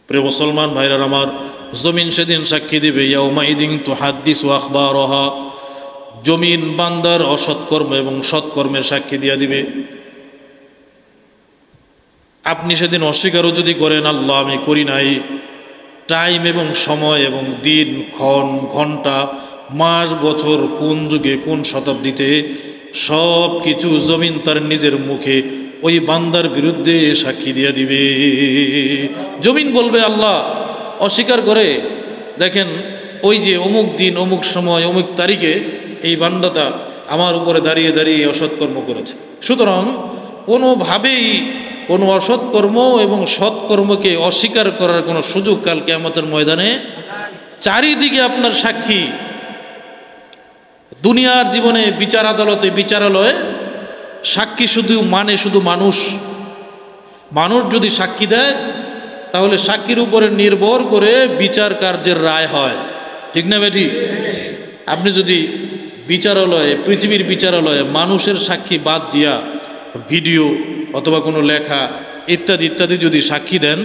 প্রিয় মুসলমান ভাইরা আমার, জমিন সেদিন সাক্ষী দিবে, ইয়াউমাইদিন তুহাদ্দিসু আখবারহা, জমিন বান্দার অসৎকর্ম এবং সৎকর্মের সাক্ষী দিয়া দিবে। আপনি সেদিন অস্বীকারও যদি করেন, আল্লাহ আমি করি নাই, টাইম এবং সময় এবং দিন, ক্ষণ, ঘন্টা, মাস, বছর, কোন যুগে, কোন শতাব্দীতে, সব কিছু জমিন তার নিজের মুখে ওই বান্দার বিরুদ্ধে সাক্ষী দিয়া দিবে। জমিন বলবে, আল্লাহ অস্বীকার করে, দেখেন ওই যে অমুক দিন, অমুক সময়, অমুক তারিখে এই বান্দাটা আমার উপরে দাঁড়িয়ে দাঁড়িয়ে অসৎকর্ম করেছে। সুতরাং কোনোভাবেই কোনো অসৎকর্ম এবং সৎকর্মকে অস্বীকার করার কোনো সুযোগ কাল কিয়ামতের ময়দানে। চারিদিকে আপনার সাক্ষী। দুনিয়ার জীবনে বিচার আদালতে, বিচারালয়ে সাক্ষী শুধু মানুষ। মানুষ যদি সাক্ষী দেয় তাহলে সাক্ষীর উপরে নির্ভর করে বিচার কার্যের রায় হয়, ঠিক না বেটি? আপনি যদি বিচারালয়ে, পৃথিবীর বিচারালয়ে মানুষের সাক্ষী বাদ দিয়া ভিডিও অথবা কোনো লেখা ইত্যাদি ইত্যাদি যদি সাক্ষী দেন,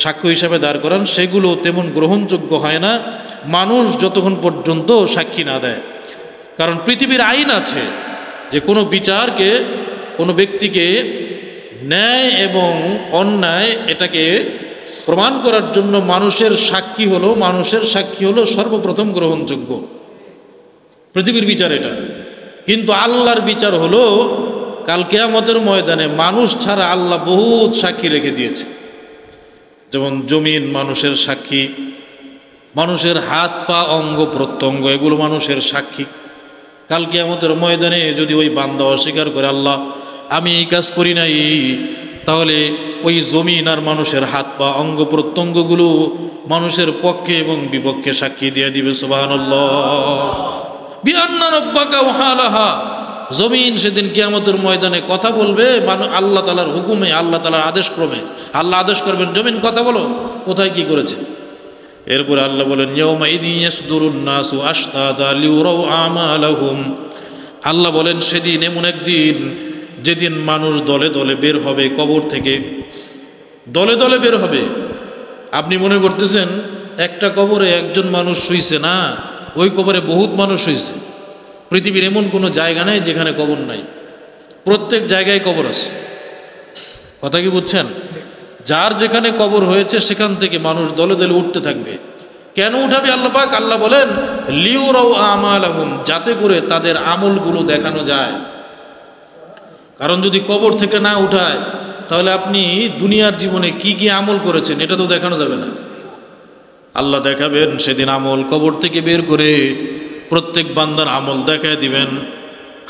সাক্ষ্য হিসাবে দাঁড় করান, সেগুলো তেমন গ্রহণযোগ্য হয় না মানুষ যতক্ষণ পর্যন্ত সাক্ষী না দেয়। কারণ পৃথিবীর আইন আছে যে কোনো বিচারকে, কোনো ব্যক্তিকে ন্যায় এবং অন্যায় এটাকে প্রমাণ করার জন্য মানুষের সাক্ষী হলো সর্বপ্রথম গ্রহণযোগ্য, পৃথিবীর বিচার এটা। কিন্তু আল্লাহর বিচার হলো কাল কিয়ামতের ময়দানে মানুষ ছাড়া আল্লাহ বহুত সাক্ষী রেখে দিয়েছে। যেমন জমিন মানুষের সাক্ষী, মানুষের হাত পা অঙ্গ প্রত্যঙ্গ এগুলো মানুষের সাক্ষী। কাল কিয়ামতের ময়দানে যদি ওই বান্দা অস্বীকার করে, আল্লাহ আমি এই কাজ করি নাই, তাহলে ওই জমিন আর মানুষের হাত পা অঙ্গ প্রত্যঙ্গগুলো মানুষের পক্ষে এবং বিপক্ষে সাক্ষী দিয়ে দিবে। সুবহানাল্লাহ। বিআন্না রাব্বাকা ওয়াহালাহা, জমিন সেদিন কিয়ামতের ময়দানে কথা বলবে আল্লাহ তাআলার হুকুমে, আল্লাহ তাআলার আদেশক্রমে। আল্লাহ আদেশ করবেন, জমিন কথা বলো, কোথায় কি করেছে। এরপরে আল্লাহ বলেন, ইয়াউমাইদিন ইয়াসদুরুন নাসু আশতাতা লিউরাউ আমালাহুম। আল্লাহ বলেন সেদিন এমন একদিন যেদিন মানুষ দলে দলে বের হবে কবর থেকে, দলে দলে বের হবে। আপনি মনে করতেছেন একটা কবরে একজন মানুষ শুইছে, না, ওই কবরে বহুত মানুষ শুইছে। পৃথিবীর এমন কোনো জায়গা নেই যেখানে কবর নাই, প্রত্যেক জায়গায় কবর আছে। কথা কি বুঝছেন? যার যেখানে কবর হয়েছে সেখান থেকে মানুষ দলে দলে উঠতে থাকবে। কেন উঠাবে আল্লাহ পাক? আল্লাহ বলেন লিউরাউ আমালাহুম, যাতে করে তাদের আমলগুলো দেখানো যায়। কারণ যদি কবর থেকে না উঠায় তাহলে আপনি দুনিয়ার জীবনে কি কি আমল করেছেন এটা তো দেখানো যাবে না। আল্লাহ দেখাবেন সেদিন আমল, কবর থেকে বের করে প্রত্যেক বান্দার আমল দেখায় দিবেন।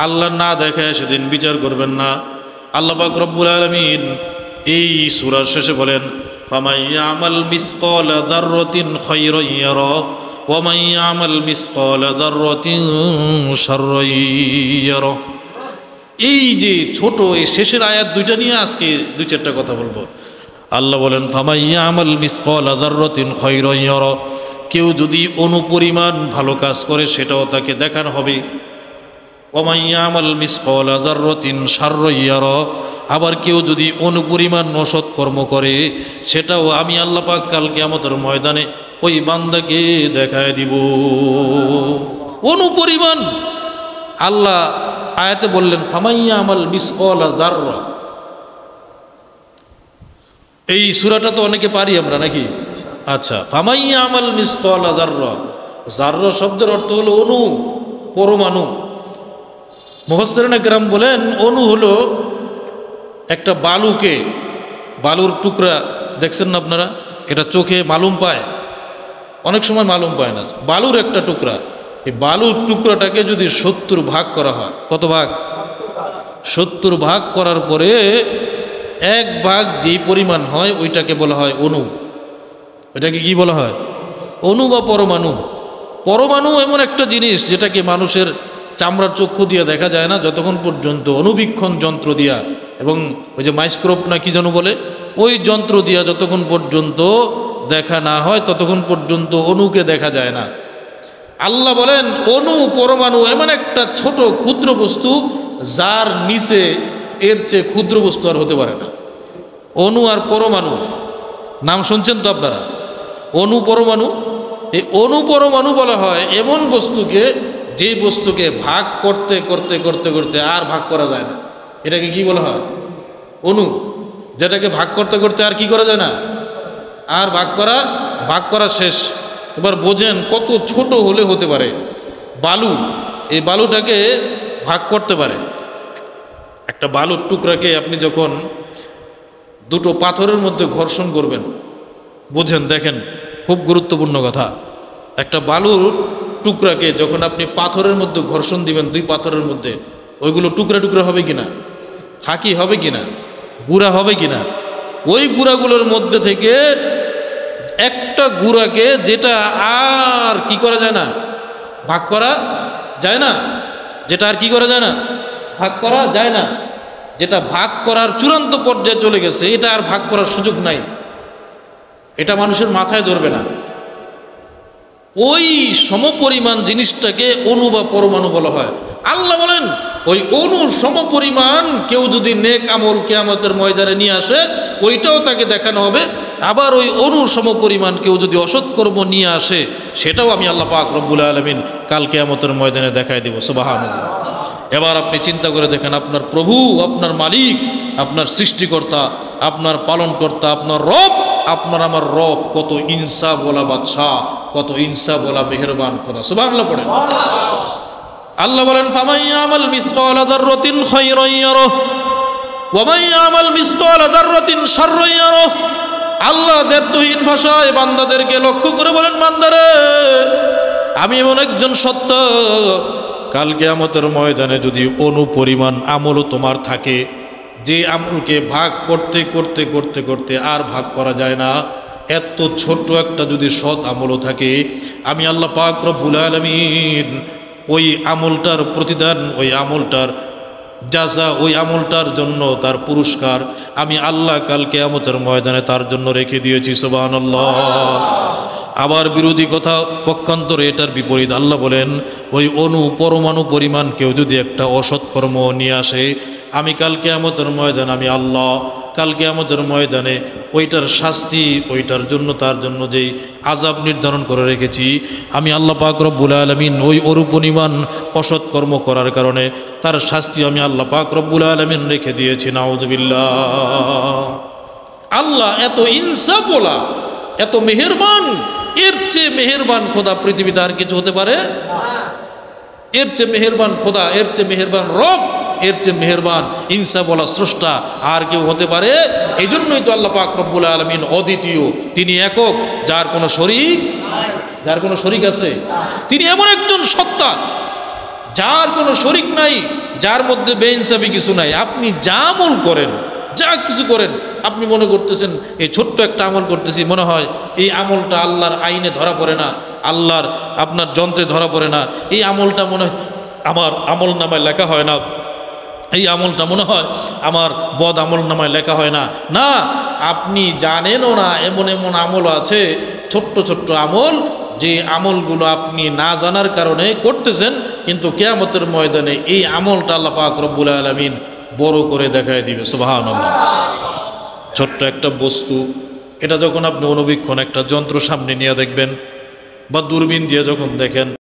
আল্লাহ না দেখায় সেদিন বিচার করবেন না। আল্লাহ পাক রব্বুল আলামিন এই সূরার শেষে বলেন, ফামান ইয়ামাল মিসকালা যাররাতিন খায়রান ইয়ারা ওয়া মান ইয়ামাল মিসকালা যাররাতিন শাররান ইয়ারা। এই যে ছোট এই শেষের আয়াত দুইটা নিয়ে আজকে দুই চারটা কথা বলবো। আল্লাহ বলেন, ফামান ইয়ামাল মিসকালা যাররাতিন খায়রান ইয়ারা, কেউ যদি অনুপরিমাণ ভালো কাজ করে সেটাও তাকে দেখানো হবে। ওয়া মান ইয়ামাল মিসকালা যাররাতিন শাররান ইয়ারা, আবার কেউ যদি অনুপরিমাণ অসৎ কর্ম করে সেটাও আমি আল্লাহ পাক কাল কিয়ামতের ময়দানে ওই বান্দাকে দেখায় দিব। অনুপরিমাণ আল্লাহ আয়াতে বললেন ফামান ইয়ামাল মিসকালা যাররা। এই সূরাটা তো অনেকে পারি আমরা নাকি? আচ্ছা, ফামান ইয়ামাল মিসকালা যাররা, যাররা শব্দের অর্থ হলো অণু, পরমাণু। মুফাসসিরিনে কেরাম বলেন অণু হলো একটা বালুর টুকরা, দেখছেন না আপনারা? এটা চোখে মালুম পায়, অনেক সময় মালুম পায় না। বালুর একটা টুকরা, এই বালুর টুকরাটাকে যদি 70 ভাগ করা হয়, কত ভাগ? 70 ভাগ করার পরে এক ভাগ যেই পরিমাণ হয় ওইটাকে বলা হয় অণু। ওইটাকে কি বলা হয়? অণু বা পরমাণু। পরমাণু এমন একটা জিনিস যেটাকে মানুষের চামড়ার চক্ষু দিয়ে দেখা যায় না, যতক্ষণ পর্যন্ত অনুবীক্ষণ যন্ত্র দিয়া এবং ওই যে মাইক্রোস্কোপ না কি যেন বলে, ওই যন্ত্র দিয়া যতক্ষণ পর্যন্ত দেখা না হয় ততক্ষণ পর্যন্ত অণুকে দেখা যায় না। আল্লাহ বলেন অণু, পরমাণু এমন একটা ছোট ক্ষুদ্র বস্তু যার নিচে এর চেয়ে ক্ষুদ্র বস্তু আর হতে পারে না। অণু আর পরমাণু নাম শুনছেন তো আপনারা? অনুপরমাণু। এই অনুপরমাণু বলা হয় এমন বস্তুকে, যে বস্তুকে ভাগ করতে করতে করতে করতে আর ভাগ করা যায় না, এটাকে কি বলা হয়? অণু। যেটাকে ভাগ করতে করতে আর কি করা যায় না, আর ভাগ করা শেষ। এবার বোঝেন কত ছোট হলে হতে পারে। বালু, এই বালুটাকে ভাগ করতে পারে। একটা বালুর টুকরাকে আপনি যখন দুটো পাথরের মধ্যে ঘর্ষণ করবেন, বুঝেন, দেখেন খুব গুরুত্বপূর্ণ কথা। একটা বালুর টুকরাকে যখন আপনি পাথরের মধ্যে ঘর্ষণ দিবেন, দুই পাথরের মধ্যে, ওইগুলো টুকরা টুকরা হবে কিনা, ফাঁকি হবে কিনা, গুঁড়া হবে কিনা? ওই গুঁড়াগুলোর মধ্যে থেকে একটা গুঁড়াকে, যেটা আর কি করা যায় না, ভাগ করা যায় না, যেটা আর কি করা যায় না, ভাগ করা যায় না, যেটা ভাগ করার চূড়ান্ত পর্যায়ে চলে গেছে, এটা আর ভাগ করার সুযোগ নাই, এটা মানুষের মাথায় ধরবে না। ওই সমপরিমাণ জিনিসটাকে অণু বা পরমাণু বলা হয়। আল্লাহ বলেন ওই অণুর সমপরিমাণ কেউ যদি নেক আমল কিয়ামতের ময়দানে নিয়ে আসে, ওইটাও তাকে দেখানো হবে। আবার ওই অণুর সমপরিমাণ কেউ যদি অসৎকর্ম নিয়ে আসে, সেটাও আমি আল্লাহ পাক রব্বুল আলামিন কাল কিয়ামতের ময়দানে দেখাই দেব। সুবহানাল্লাহ। এবার আপনি চিন্তা করে দেখেন, আপনার প্রভু, আপনার মালিক, আপনার সৃষ্টিকর্তা, আপনার পালনকর্তা, আপনার রব, আপনার আমার রব কত ইনসাফ ওয়ালা বাদশাহ, কত ইনসাফ ওয়ালা মেহেরবান খোদা। সুবহানাল্লাহ পড়েন। আল্লাহ বলেন ফামান ইয়ামাল মিসকালা যাররাতিন খায়রান ইয়ারাহ ওয়া মান ইয়ামাল মিসকালা যাররাতিন শাররান ইয়ারাহ। আল্লাহ দ্ব্যর্থহীন ভাষায় বান্দাদেরকে লক্ষ্য করে বলেন, বান্দারে, আমি এমন একজন সত্তা, কাল কিয়ামতের ময়দানে যদি অনুপরিমাণ আমলও তোমার থাকে, যে আমলকে ভাগ করতে করতে করতে করতে আর ভাগ করা যায় না, এত ছোট্ট একটা যদি সৎ আমলও থাকে, আমি আল্লাহ পাক রব্বুল আলামিন ওই আমলটার প্রতিদান, ওই আমলটার জাযা, ওই আমলটার জন্য তার পুরস্কার আমি আল্লাহ কাল কিয়ামতের ময়দানে তার জন্য রেখে দিয়েছি। সুবহানাল্লাহ। আবার বিরোধী কথা, পক্ষান্তরে এটার বিপরীত। আল্লাহ বলেন ওই অণু পরমাণু পরিমাণ কেউ যদি একটা অসৎকর্ম নিয়ে আসে, আমি কাল কিয়ামতের ময়দানে, আমি আল্লাহ কাল কিয়ামতের ময়দানে ওইটার শাস্তি, ওইটার জন্য তার জন্য যেই আযাব নির্ধারণ করে রেখেছি, আমি আল্লাহ পাক রব্বুল আলামিন ওই পরিমাণ অসৎকর্ম করার কারণে তার শাস্তি আমি আল্লাহ পাক রব্বুল আলামিন রেখে দিয়েছি। নাউযুবিল্লাহ। আল্লাহ এত ইনসাফ ওয়ালা, এত মেহেরবান, এর চেয়ে মেহেরবান খোদা পৃথিবীতে আর কিছু হতে পারে? এর চেয়ে মেহেরবান খোদা, এর চেয়ে মেহেরবান রব, এর চেয়ে মেহেরবান ইনসাফ ওয়ালা স্রষ্টা আর কেউ হতে পারে? এই জন্যই তো আল্লাহ পাক রব্বুল আলামিন অদ্বিতীয়, তিনি একক, যার কোনো শরীক, যার কোনো শরীক আছে? তিনি এমন একজন সত্তা যার কোনো শরীক নাই, যার মধ্যে বেইনসাফি কিছু নাই। আপনি যা আমল করেন, যা কিছু করেন, আপনি মনে করতেছেন এই ছোট্ট একটা আমল করতেছি, মনে হয় এই আমলটা আল্লাহর আইনে ধরা পড়ে না, আল্লাহর আপনার যন্ত্রে ধরা পড়ে না, এই আমলটা মনে হয় আমার আমল নামায় লেখা হয় না, এই আমলটা মনে হয় আমার বদ আমল নামায় লেখা হয় না। না, আপনি জানেনও না এমন এমন আমল আছে, ছোট্ট ছোট্ট আমল, যে আমলগুলো আপনি না জানার কারণে করতেছেন, কিন্তু কিয়ামতের ময়দানে এই আমলটা আল্লাহ পাক রব্বুল আলামিন বড় করে দেখায় দিবে। সুবহানাল্লাহ। ছোট্ট একটা বস্তু, এটা যখন আপনি অনুবীক্ষণ একটা যন্ত্র সামনে নিয়ে দেখবেন বা দূরবীন দিয়ে যখন দেখেন,